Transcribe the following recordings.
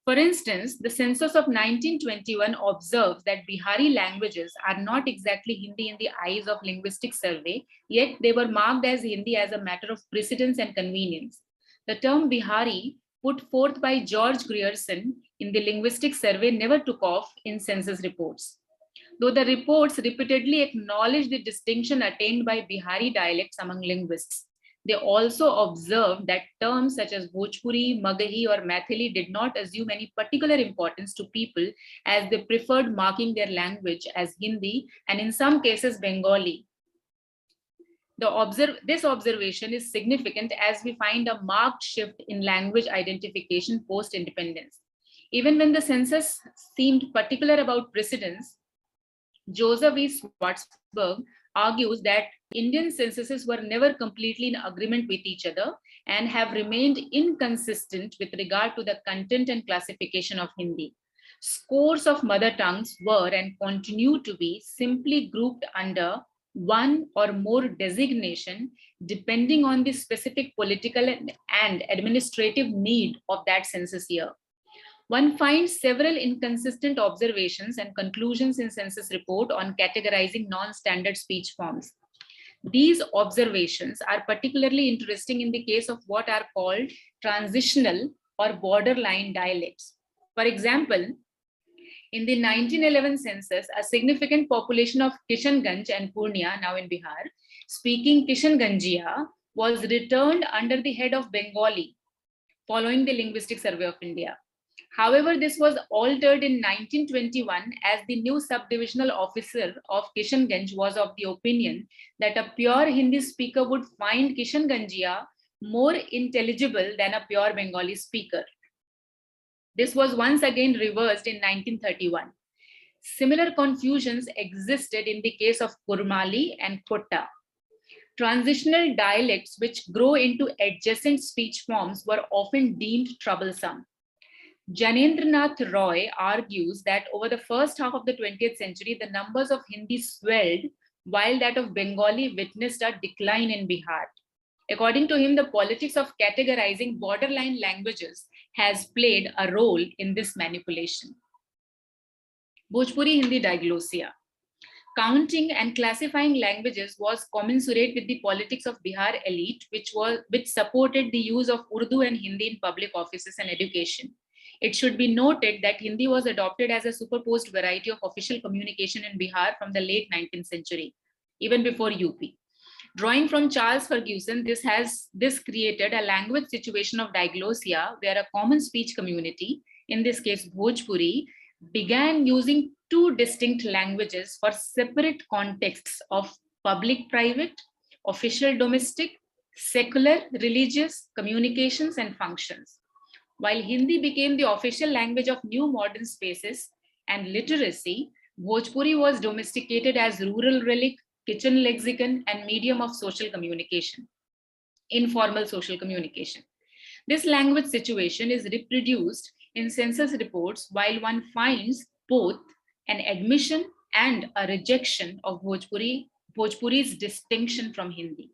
For instance, the census of 1921 observes that Bihari languages are not exactly Hindi in the eyes of linguistic survey, yet they were marked as Hindi as a matter of precedence and convenience. The term Bihari, put forth by George Grierson in the linguistic survey, never took off in census reports. Though the reports repeatedly acknowledge the distinction attained by Bihari dialects among linguists, they also observed that terms such as Bhojpuri, Magahi, or Maithili did not assume any particular importance to people as they preferred marking their language as Hindi and in some cases Bengali. This observation is significant as we find a marked shift in language identification post-independence. Even when the census seemed particular about precedence, Joseph E. Schwartzberg argues that Indian censuses were never completely in agreement with each other and have remained inconsistent with regard to the content and classification of Hindi. Scores of mother tongues were and continue to be simply grouped under one or more designation depending on the specific political and administrative need of that census year. One finds several inconsistent observations and conclusions in census report on categorizing non-standard speech forms. These observations are particularly interesting in the case of what are called transitional or borderline dialects. For example, in the 1911 census, a significant population of Kishanganj and Purnia, now in Bihar, speaking Kishanganjia, was returned under the head of Bengali following the Linguistic Survey of India. However, this was altered in 1921 as the new subdivisional officer of Kishanganj was of the opinion that a pure Hindi speaker would find Kishanganjia more intelligible than a pure Bengali speaker. This was once again reversed in 1931. Similar confusions existed in the case of Kurmali and Kotta. Transitional dialects which grow into adjacent speech forms were often deemed troublesome. Jayendranath Roy argues that over the first half of the 20th century, the numbers of Hindi swelled while that of Bengali witnessed a decline in Bihar. According to him, the politics of categorizing borderline languages has played a role in this manipulation. Bhojpuri Hindi diglossia. Counting and classifying languages was commensurate with the politics of Bihar elite, which supported the use of Urdu and Hindi in public offices and education. It should be noted that Hindi was adopted as a superposed variety of official communication in Bihar from the late 19th century, even before UP. Drawing from Charles Ferguson, this created a language situation of diglossia where a common speech community, in this case Bhojpuri, began using two distinct languages for separate contexts of public-private, official-domestic, secular, religious communications and functions. While Hindi became the official language of new modern spaces and literacy, Bhojpuri was domesticated as rural relic, kitchen lexicon, and medium of social communication, informal social communication. This language situation is reproduced in census reports while one finds both an admission and a rejection of Bhojpuri's distinction from Hindi.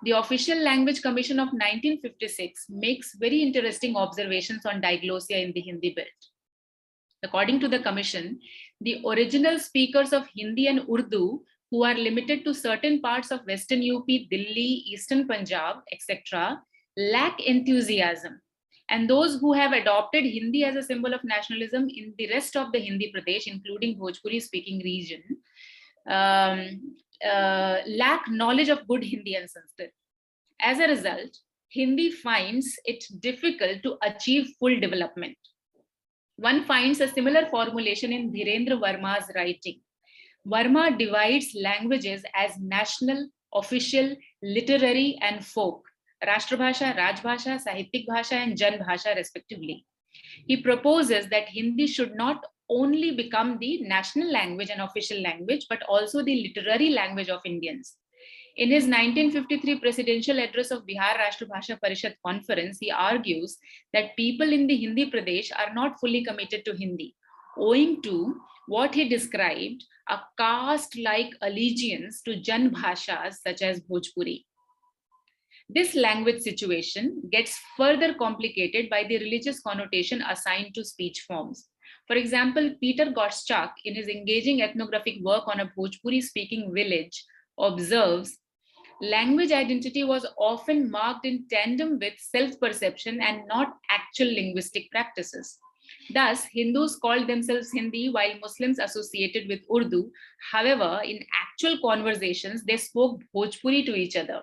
The Official Language Commission of 1956 makes very interesting observations on diglossia in the Hindi belt. According to the commission, the original speakers of Hindi and Urdu who are limited to certain parts of Western UP, Delhi, Eastern Punjab, etc., lack enthusiasm. And those who have adopted Hindi as a symbol of nationalism in the rest of the Hindi Pradesh, including Bhojpuri speaking region, lack knowledge of good Hindi and Sanskrit. As a result, Hindi finds it difficult to achieve full development. One finds a similar formulation in Dhirendra Verma's writing. Verma divides languages as national, official, literary, and folk, Rashtrabhasha, Rajbhasha, Sahityik Bhasha, and Jan Bhasha, respectively. He proposes that Hindi should not only become the national language and official language, but also the literary language of Indians. In his 1953 presidential address of Bihar Rashtrabhasha Parishad Conference, he argues that people in the Hindi Pradesh are not fully committed to Hindi, owing to what he described a caste-like allegiance to Jan Bhashas such as Bhojpuri. This language situation gets further complicated by the religious connotation assigned to speech forms. For example, Peter Gottschalk, in his engaging ethnographic work on a Bhojpuri-speaking village, observes language identity was often marked in tandem with self-perception and not actual linguistic practices. Thus, Hindus called themselves Hindi while Muslims associated with Urdu. However, in actual conversations, they spoke Bhojpuri to each other.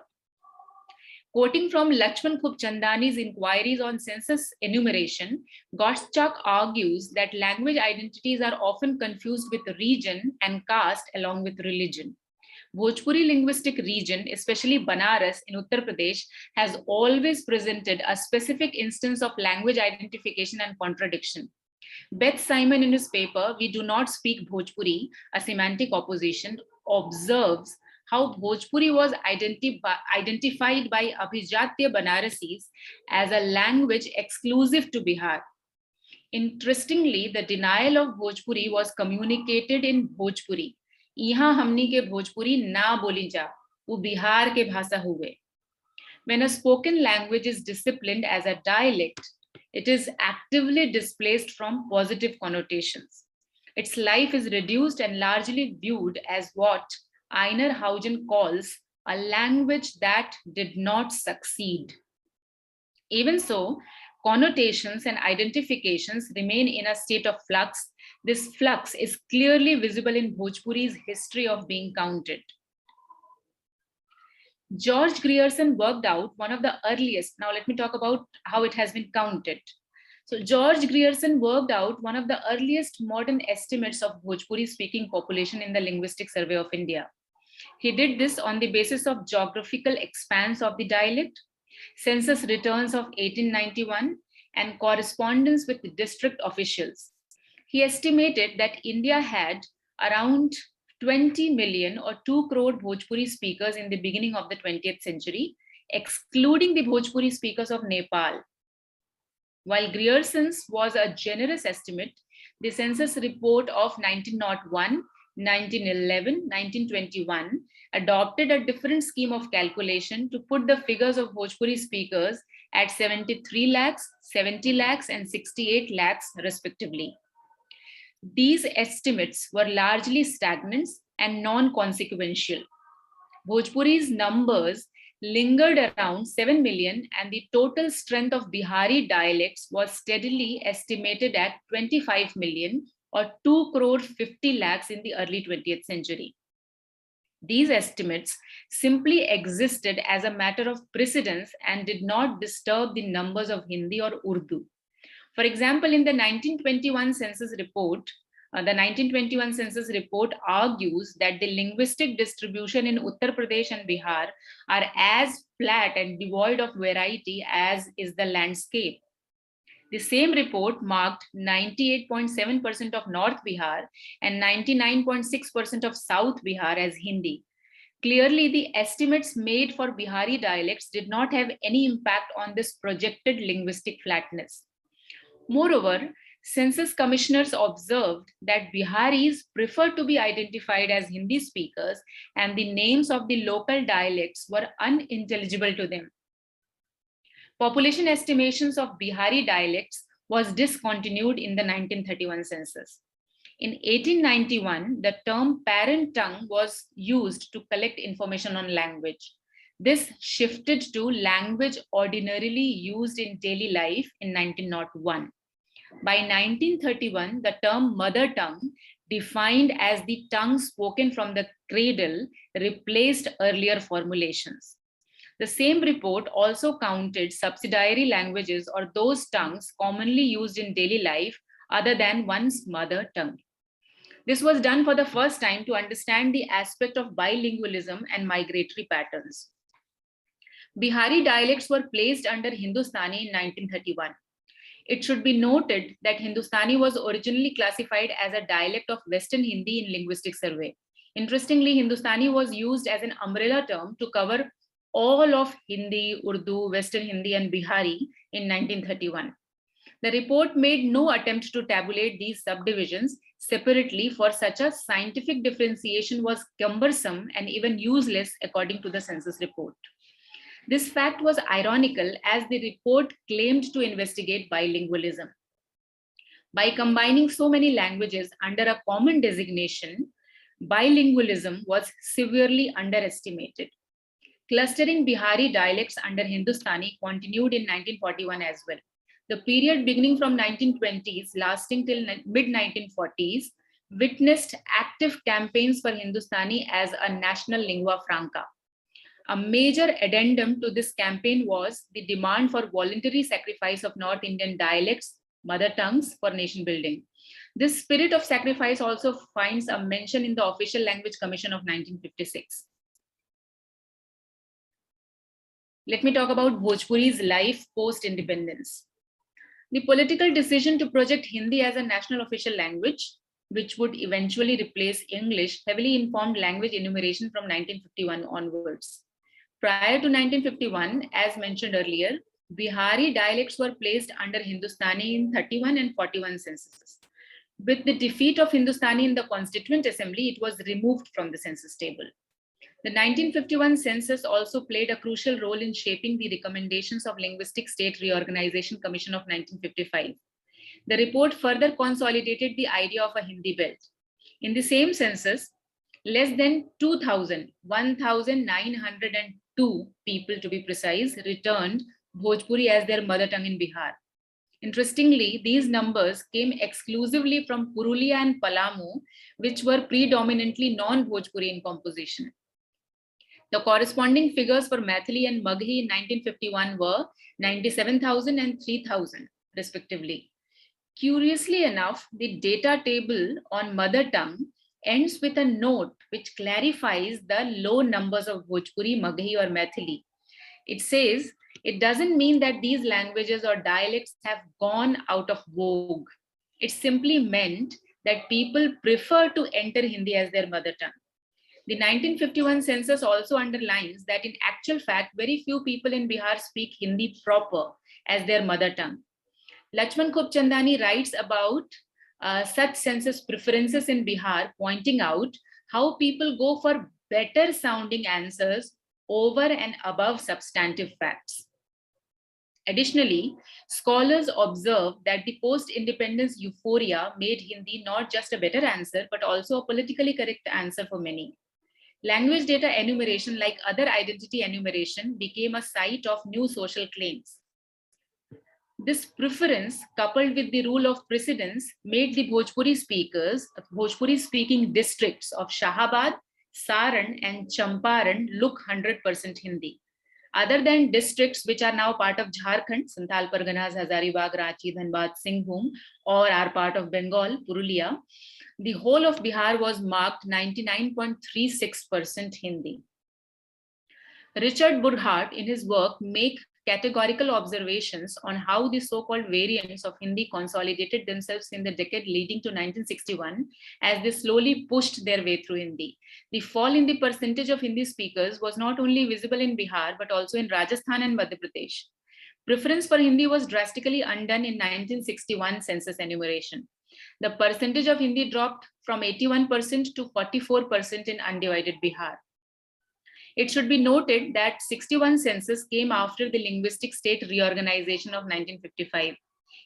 Quoting from Lakshman Khubchandani's inquiries on census enumeration, Gottschalk argues that language identities are often confused with region and caste along with religion. Bhojpuri linguistic region, especially Banaras in Uttar Pradesh, has always presented a specific instance of language identification and contradiction. Beth Simon, in his paper, We Do Not Speak Bhojpuri, a semantic opposition, observes how Bhojpuri was identified by Abhijatya Banarasis as a language exclusive to Bihar. Interestingly, the denial of Bhojpuri was communicated in Bhojpuri. यहाँ हमनी के भोजपुरी ना बोली जा, वो बिहार के भाषा हुए. When a spoken language is disciplined as a dialect, it is actively displaced from positive connotations. Its life is reduced and largely viewed as what Einar Haugen calls a language that did not succeed. Even so, connotations and identifications remain in a state of flux. This flux is clearly visible in Bhojpuri's history of being counted. George Grierson worked out one of the earliest, now let me talk about how it has been counted. So George Grierson worked out one of the earliest modern estimates of Bhojpuri speaking population in the Linguistic Survey of India. He did this on the basis of geographical expanse of the dialect, census returns of 1891, and correspondence with the district officials. He estimated that India had around 20 million or 2 crore Bhojpuri speakers in the beginning of the 20th century, excluding the Bhojpuri speakers of Nepal. While Grierson's was a generous estimate, the census report of 1901, 1911, 1921 adopted a different scheme of calculation to put the figures of Bhojpuri speakers at 73 lakhs, 70 lakhs, and 68 lakhs respectively. These estimates were largely stagnant and non-consequential. Bhojpuri's numbers lingered around 7 million, and the total strength of Bihari dialects was steadily estimated at 25 million or 2 crore 50 lakhs in the early 20th century. These estimates simply existed as a matter of precedence and did not disturb the numbers of Hindi or Urdu. For example, in the 1921 census report, argues that the linguistic distribution in Uttar Pradesh and Bihar are as flat and devoid of variety as is the landscape. The same report marked 98.7% of North Bihar and 99.6% of South Bihar as Hindi. Clearly, the estimates made for Bihari dialects did not have any impact on this projected linguistic flatness. Moreover, census commissioners observed that Biharis prefer to be identified as Hindi speakers, and the names of the local dialects were unintelligible to them. Population estimations of Bihari dialects was discontinued in the 1931 census. In 1891, the term parent tongue was used to collect information on language. This shifted to language ordinarily used in daily life in 1901. By 1931, the term mother tongue, defined as the tongue spoken from the cradle, replaced earlier formulations. The same report also counted subsidiary languages or those tongues commonly used in daily life other than one's mother tongue. This was done for the first time to understand the aspect of bilingualism and migratory patterns. Bihari dialects were placed under Hindustani in 1931. It should be noted that Hindustani was originally classified as a dialect of Western Hindi in linguistic survey. Interestingly, Hindustani was used as an umbrella term to cover all of Hindi, Urdu, Western Hindi, and Bihari in 1931. The report made no attempt to tabulate these subdivisions separately, for such a scientific differentiation was cumbersome and even useless according to the census report. This fact was ironical as the report claimed to investigate bilingualism. By combining so many languages under a common designation, bilingualism was severely underestimated. Clustering Bihari dialects under Hindustani continued in 1941 as well. The period beginning from 1920s lasting till mid-1940s witnessed active campaigns for Hindustani as a national lingua franca. A major addendum to this campaign was the demand for voluntary sacrifice of North Indian dialects, mother tongues for nation building. This spirit of sacrifice also finds a mention in the Official Language Commission of 1956. Let me talk about Bhojpuri's life post-independence. The political decision to project Hindi as a national official language, which would eventually replace English, heavily informed language enumeration from 1951 onwards. Prior to 1951, as mentioned earlier, Bihari dialects were placed under Hindustani in 31 and 41 censuses. With the defeat of Hindustani in the Constituent Assembly, it was removed from the census table. The 1951 census also played a crucial role in shaping the recommendations of Linguistic State Reorganization Commission of 1955. The report further consolidated the idea of a Hindi belt. In the same census, less than 1,902 people to be precise, returned Bhojpuri as their mother tongue in Bihar. Interestingly, these numbers came exclusively from Purulia and Palamu, which were predominantly non-Bhojpuri in composition. The corresponding figures for Maithili and Maghi in 1951 were 97,000 and 3,000 respectively. Curiously enough, the data table on mother tongue ends with a note which clarifies the low numbers of Bhojpuri, Maghi or Maithili. It says, it doesn't mean that these languages or dialects have gone out of vogue. It simply meant that people prefer to enter Hindi as their mother tongue. The 1951 census also underlines that in actual fact, very few people in Bihar speak Hindi proper as their mother tongue. Lakshman Khubchandani writes about such census preferences in Bihar, pointing out how people go for better sounding answers over and above substantive facts. Additionally, scholars observe that the post-independence euphoria made Hindi not just a better answer, but also a politically correct answer for many. Language data enumeration, like other identity enumeration, became a site of new social claims. This preference, coupled with the rule of precedence, made the Bhojpuri speaking districts of Shahabad, Saran, and Champaran look 100% Hindi. Other than districts which are now part of Jharkhand, Santhal Parganas, Hazaribagh, Ranchi, Dhanbad, Singhbhum, or are part of Bengal, Purulia, the whole of Bihar was marked 99.36% Hindi. Richard Burghardt, in his work, make categorical observations on how the so-called variants of Hindi consolidated themselves in the decade leading to 1961 as they slowly pushed their way through Hindi. The fall in the percentage of Hindi speakers was not only visible in Bihar, but also in Rajasthan and Madhya Pradesh. Preference for Hindi was drastically undone in 1961 census enumeration. The percentage of Hindi dropped from 81% to 44% in undivided Bihar. It should be noted that 61 census came after the linguistic state reorganization of 1955.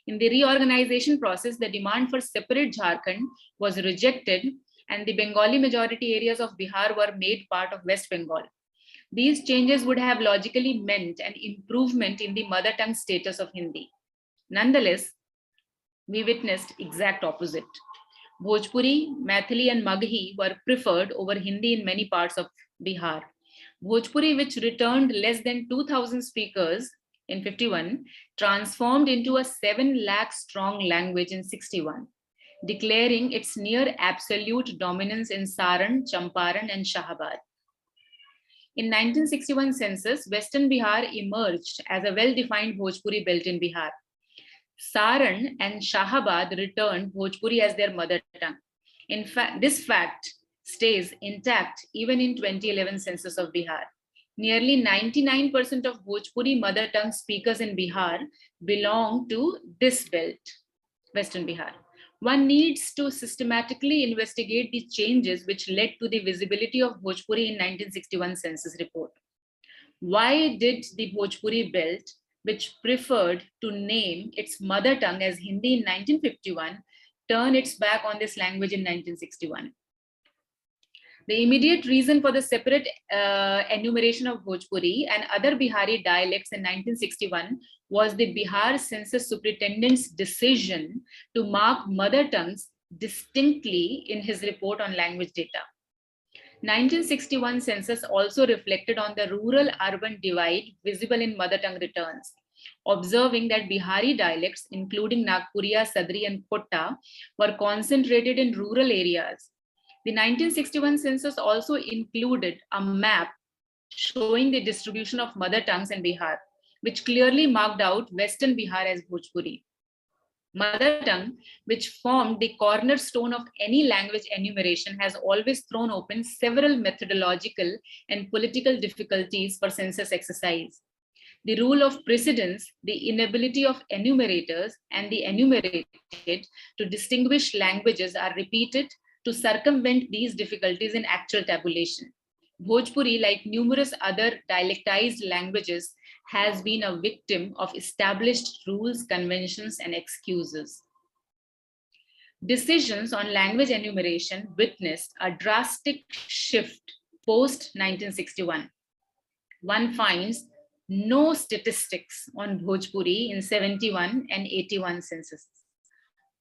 In the reorganization process, the demand for separate Jharkhand was rejected and the Bengali majority areas of Bihar were made part of West Bengal. These changes would have logically meant an improvement in the mother tongue status of Hindi. Nonetheless, we witnessed exact opposite. Bhojpuri, Maithili and Maghi were preferred over Hindi in many parts of Bihar. Bhojpuri, which returned less than 2,000 speakers in 51, transformed into a 7 lakh strong language in 61, declaring its near absolute dominance in Saran, Champaran and Shahabad. In 1961 census, Western Bihar emerged as a well-defined Bhojpuri belt in Bihar. Saran and Shahabad returned Bhojpuri as their mother tongue. In fact, this fact stays intact even in 2011 census of Bihar. Nearly 99% of Bhojpuri mother tongue speakers in Bihar belong to this belt, Western Bihar. One needs to systematically investigate the changes which led to the visibility of Bhojpuri in 1961 census report. Why did the Bhojpuri belt, which preferred to name its mother tongue as Hindi in 1951, turn its back on this language in 1961? The immediate reason for the separate enumeration of Bhojpuri and other Bihari dialects in 1961 was the Bihar Census Superintendent's decision to mark mother tongues distinctly in his report on language data. 1961 census also reflected on the rural-urban divide visible in mother tongue returns, observing that Bihari dialects, including Nagpuriya, Sadri, and Kotta, were concentrated in rural areas. The 1961 census also included a map showing the distribution of mother tongues in Bihar, which clearly marked out Western Bihar as Bhojpuri. Mother tongue, which formed the cornerstone of any language enumeration, has always thrown open several methodological and political difficulties for census exercise. The rule of precedence, the inability of enumerators and the enumerated to distinguish languages are repeated to circumvent these difficulties in actual tabulation. Bhojpuri, like numerous other dialectized languages, has been a victim of established rules, conventions, and excuses. Decisions on language enumeration witnessed a drastic shift post-1961. One finds no statistics on Bhojpuri in 71 and 81 censuses,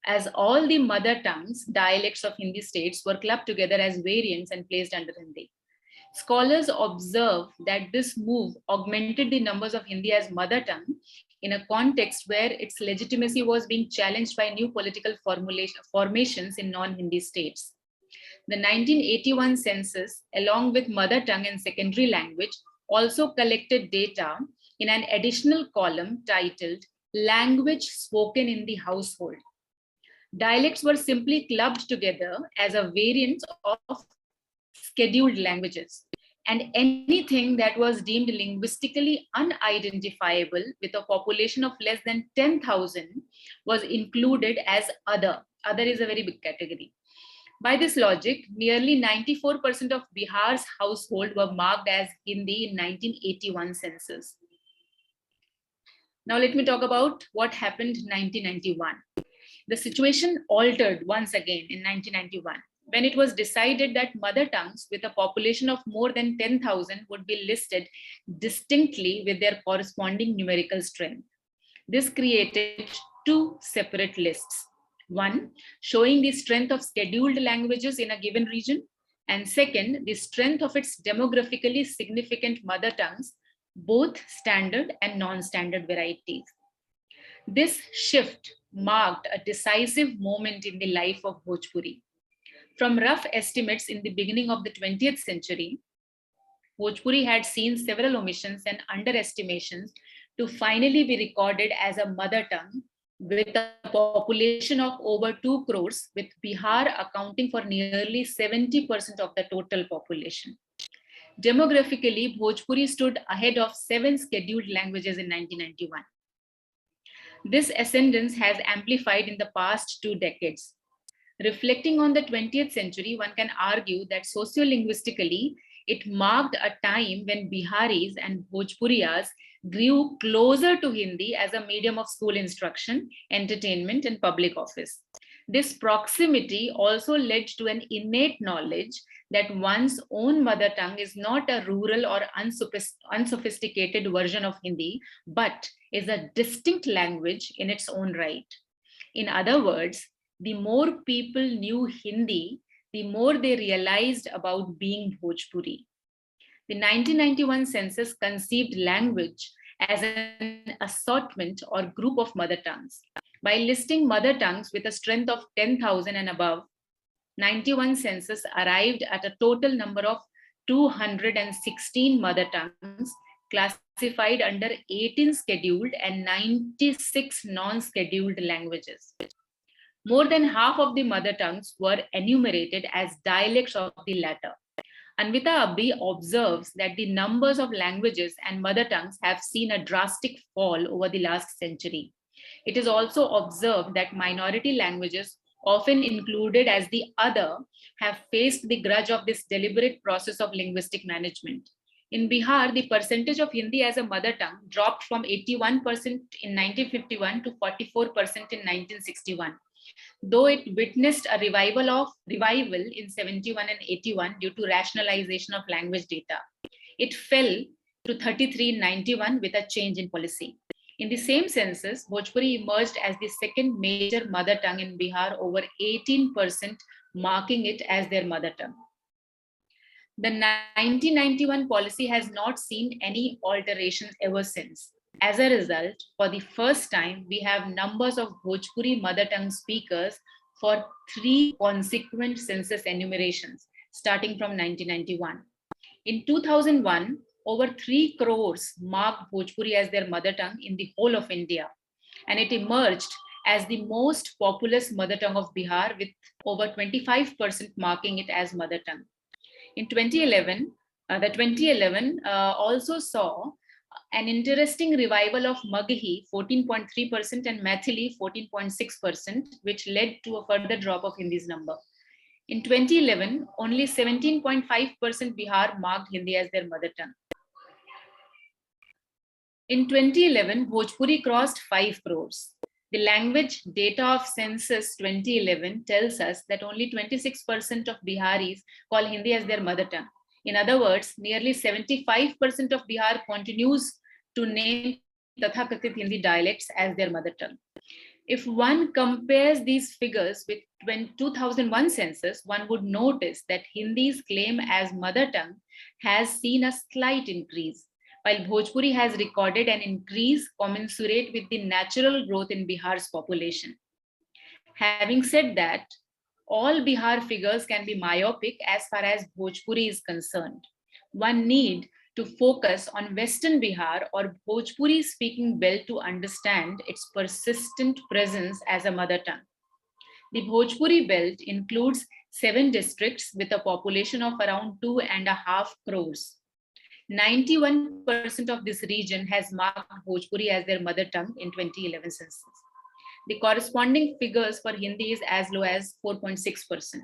as all the mother tongues, dialects of Hindi states were clubbed together as variants and placed under Hindi. Scholars observe that this move augmented the numbers of Hindi as mother tongue in a context where its legitimacy was being challenged by new political formations in non-Hindi states. The 1981 census, along with mother tongue and secondary language, also collected data in an additional column titled Language Spoken in the Household. Dialects were simply clubbed together as a variant of scheduled languages, and anything that was deemed linguistically unidentifiable with a population of less than 10,000 was included as other. Other is a very big category. By this logic, nearly 94% of Bihar's household were marked as Hindi in 1981 census. Now let me talk about what happened in 1991. The situation altered once again in 1991, when it was decided that mother tongues with a population of more than 10,000 would be listed distinctly with their corresponding numerical strength. This created two separate lists. One, showing the strength of scheduled languages in a given region, and second, the strength of its demographically significant mother tongues, both standard and non-standard varieties. This shift marked a decisive moment in the life of Bhojpuri. From rough estimates in the beginning of the 20th century, Bhojpuri had seen several omissions and underestimations to finally be recorded as a mother tongue with a population of over 2 crores, with Bihar accounting for nearly 70% of the total population. Demographically, Bhojpuri stood ahead of 7 scheduled languages in 1991. This ascendance has amplified in the past 2 decades. Reflecting on the 20th century, one can argue that sociolinguistically, it marked a time when Biharis and Bhojpuriyas grew closer to Hindi as a medium of school instruction, entertainment, and public office. This proximity also led to an innate knowledge that one's own mother tongue is not a rural or unsophisticated version of Hindi, but is a distinct language in its own right. In other words, the more people knew Hindi, the more they realized about being Bhojpuri. The 1991 census conceived language as an assortment or group of mother tongues. By listing mother tongues with a strength of 10,000 and above, 91 census arrived at a total number of 216 mother tongues classified under 18 scheduled and 96 non-scheduled languages. More than half of the mother tongues were enumerated as dialects of the latter. Anvita Abbi observes that the numbers of languages and mother tongues have seen a drastic fall over the last century. It is also observed that minority languages, often included as the other, have faced the grudge of this deliberate process of linguistic management. In Bihar, the percentage of Hindi as a mother tongue dropped from 81% in 1951 to 44% in 1961. Though it witnessed a revival in 71 and 81 due to rationalization of language data, it fell to 33 in 91 with a change in policy. In the same census, Bhojpuri emerged as the second major mother tongue in Bihar, over 18% marking it as their mother tongue. The 1991 policy has not seen any alterations ever since. As a result, for the first time, we have numbers of Bhojpuri mother tongue speakers for 3 consequent census enumerations, starting from 1991. In 2001, over 3 crores marked Bhojpuri as their mother tongue in the whole of India, and it emerged as the most populous mother tongue of Bihar, with over 25% marking it as mother tongue. In 2011, also saw an interesting revival of Magahi, 14.3%, and Maithili, 14.6%, which led to a further drop of Hindi's number. In 2011, only 17.5% Bihar marked Hindi as their mother tongue. In 2011, Bhojpuri crossed 5 crores. The language data of Census 2011 tells us that only 26% of Biharis call Hindi as their mother tongue. In other words, nearly 75% of Bihar continues to name Tathakathit Hindi dialects as their mother tongue. If one compares these figures with 2001 census, one would notice that Hindi's claim as mother tongue has seen a slight increase, while Bhojpuri has recorded an increase commensurate with the natural growth in Bihar's population. Having said that, all Bihar figures can be myopic as far as Bhojpuri is concerned. One need to focus on Western Bihar or Bhojpuri speaking belt to understand its persistent presence as a mother tongue. The Bhojpuri belt includes 7 districts with a population of around 2.5 crores. 91% of this region has marked Bhojpuri as their mother tongue in 2011 census. The corresponding figures for Hindi is as low as 4.6%.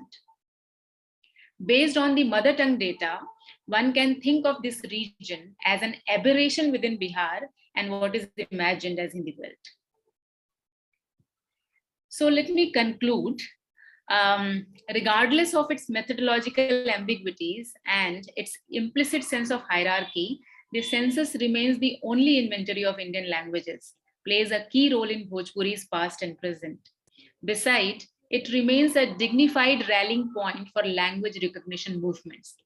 Based on the mother tongue data, one can think of this region as an aberration within Bihar and what is imagined as Hindi belt. So let me conclude. Regardless of its methodological ambiguities and its implicit sense of hierarchy, the census remains the only inventory of Indian languages, plays a key role in Bhojpuri's past and present. Besides, it remains a dignified rallying point for language recognition movements.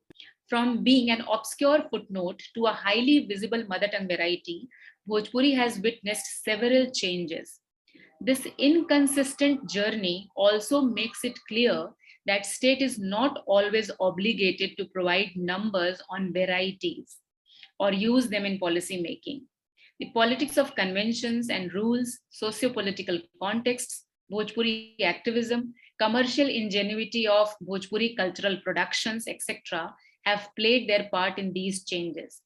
From being an obscure footnote to a highly visible mother tongue variety, Bhojpuri has witnessed several changes. This inconsistent journey also makes it clear that state is not always obligated to provide numbers on varieties or use them in policy making. The politics of conventions and rules, socio-political contexts, Bhojpuri activism, commercial ingenuity of Bhojpuri cultural productions, etc., have played their part in these changes.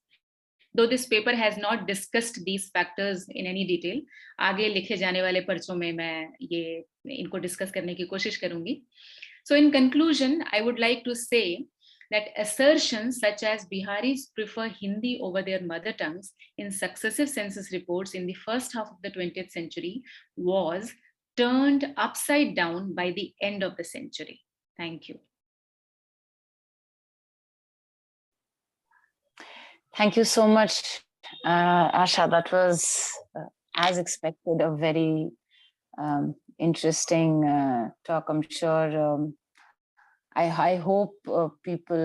Though this paper has not discussed these factors in any detail, आगे लिखे जाने वाले पर्चों में मैं ये इनको discuss करने की कोशिश करूंगी. So in conclusion, I would like to say that assertions such as Biharis prefer Hindi over their mother tongues in successive census reports in the first half of the 20th century was turned upside down by the end of the century. Thank you. Thank you so much, Asha. That was, as expected, a very interesting talk. I'm sure, I hope people